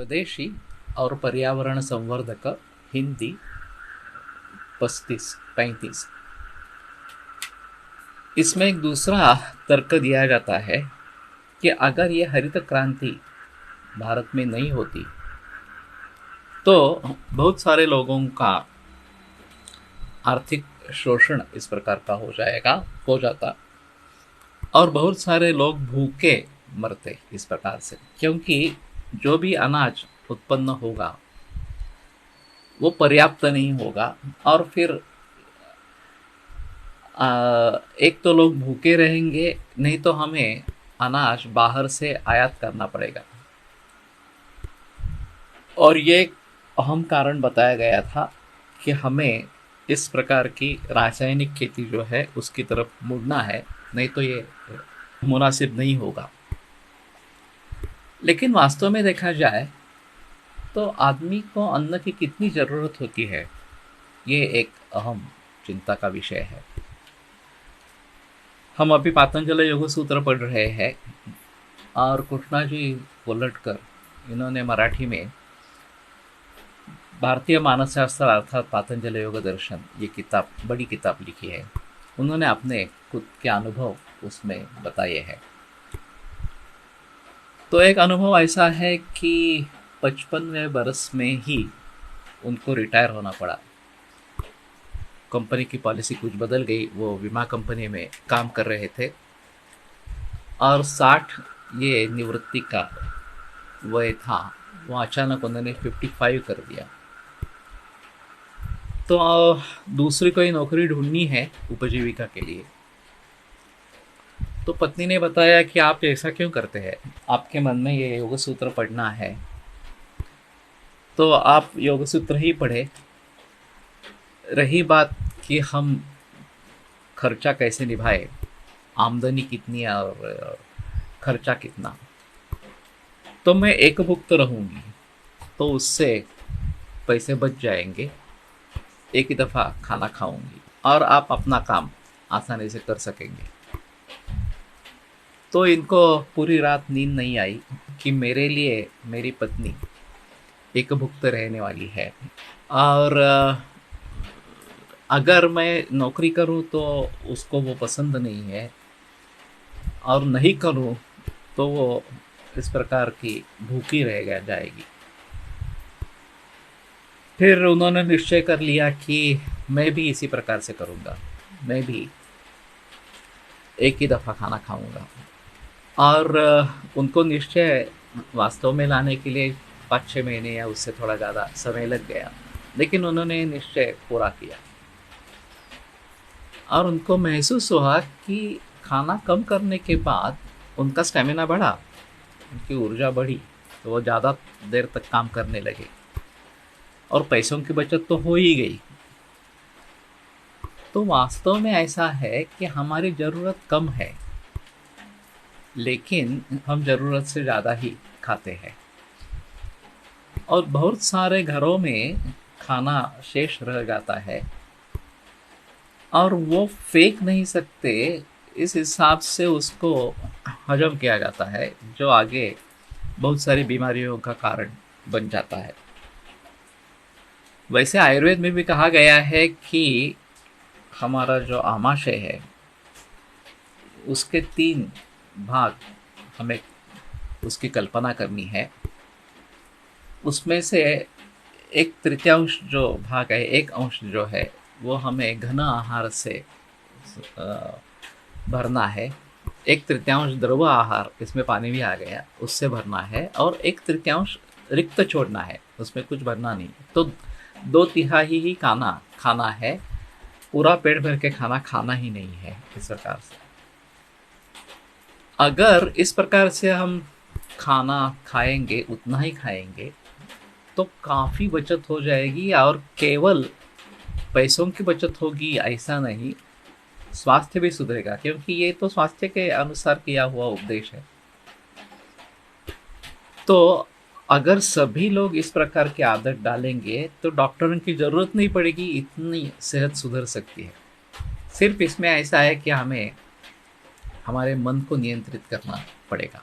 स्वदेशी और पर्यावरण संवर्धक हिंदी 35 इसमें एक दूसरा तर्क दिया जाता है कि अगर ये हरित क्रांति भारत में नहीं होती तो बहुत सारे लोगों का आर्थिक शोषण इस प्रकार का हो जाता और बहुत सारे लोग भूखे मरते इस प्रकार से, क्योंकि जो भी अनाज उत्पन्न होगा वो पर्याप्त नहीं होगा और फिर एक तो लोग भूखे रहेंगे, नहीं तो हमें अनाज बाहर से आयात करना पड़ेगा। और ये एक अहम कारण बताया गया था कि हमें इस प्रकार की रासायनिक खेती जो है उसकी तरफ मुड़ना है, नहीं तो ये मुनासिब नहीं होगा। लेकिन वास्तव में देखा जाए तो आदमी को अन्न की कितनी ज़रूरत होती है, ये एक अहम चिंता का विषय है। हम अभी पातंजल योग सूत्र पढ़ रहे हैं और कृष्णा जी कोलटकर इन्होंने मराठी में भारतीय मानसशास्त्र अर्थात पातंजल योग दर्शन ये किताब, बड़ी किताब लिखी है। उन्होंने अपने खुद के अनुभव उसमें बताए हैं। तो एक अनुभव ऐसा है कि 55वें बरस में ही उनको रिटायर होना पड़ा। कंपनी की पॉलिसी कुछ बदल गई, वो बीमा कंपनी में काम कर रहे थे और 60 ये निवृत्ति का वय था, वो अचानक उन्होंने 55 कर दिया। तो दूसरी कोई नौकरी ढूंढनी है उपजीविका के लिए। तो पत्नी ने बताया कि आप ऐसा क्यों करते हैं, आपके मन में ये योग सूत्र पढ़ना है तो आप योग सूत्र ही पढ़े। रही बात कि हम खर्चा कैसे निभाए, आमदनी कितनी है और खर्चा कितना, तो मैं एकभुक्त रहूँगी तो उससे पैसे बच जाएंगे, एक ही दफ़ा खाना खाऊंगी और आप अपना काम आसानी से कर सकेंगे। तो इनको पूरी रात नींद नहीं आई कि मेरे लिए मेरी पत्नी एकभुक्त रहने वाली है और अगर मैं नौकरी करूं तो उसको वो पसंद नहीं है और नहीं करूं तो वो इस प्रकार की भूखी रह जाएगी। फिर उन्होंने निश्चय कर लिया कि मैं भी इसी प्रकार से करूँगा, मैं भी एक ही दफ़ा खाना खाऊंगा। और उनको निश्चय वास्तव में लाने के लिए 5-6 महीने या उससे थोड़ा ज़्यादा समय लग गया, लेकिन उन्होंने निश्चय पूरा किया और उनको महसूस हुआ कि खाना कम करने के बाद उनका स्टेमिना बढ़ा, उनकी ऊर्जा बढ़ी, तो वो ज़्यादा देर तक काम करने लगे और पैसों की बचत तो हो ही गई। तो वास्तव में ऐसा है कि हमारी ज़रूरत कम है लेकिन हम ज़रूरत से ज़्यादा ही खाते हैं और बहुत सारे घरों में खाना शेष रह जाता है और वो फेंक नहीं सकते, इस हिसाब से उसको हजम किया जाता है जो आगे बहुत सारी बीमारियों का कारण बन जाता है। वैसे आयुर्वेद में भी कहा गया है कि हमारा जो आमाशय है उसके 3 भाग हमें उसकी कल्पना करनी है। उसमें से 1/3 जो भाग है, 1 अंश जो है वो हमें घन आहार से भरना है। 1/3 द्रव आहार, इसमें पानी भी आ गया, उससे भरना है और 1/3 रिक्त छोड़ना है, उसमें कुछ भरना नहीं। तो 2/3 ही खाना है, पूरा पेट भर के खाना खाना ही नहीं है। इस प्रकार से अगर इस प्रकार से हम खाना खाएंगे, उतना ही खाएंगे तो काफ़ी बचत हो जाएगी और केवल पैसों की बचत होगी ऐसा नहीं, स्वास्थ्य भी सुधरेगा, क्योंकि ये तो स्वास्थ्य के अनुसार किया हुआ उपदेश है। तो अगर सभी लोग इस प्रकार की आदत डालेंगे तो डॉक्टरों की ज़रूरत नहीं पड़ेगी, इतनी सेहत सुधर सकती है। सिर्फ इसमें ऐसा है कि हमें हमारे मन को नियंत्रित करना पड़ेगा।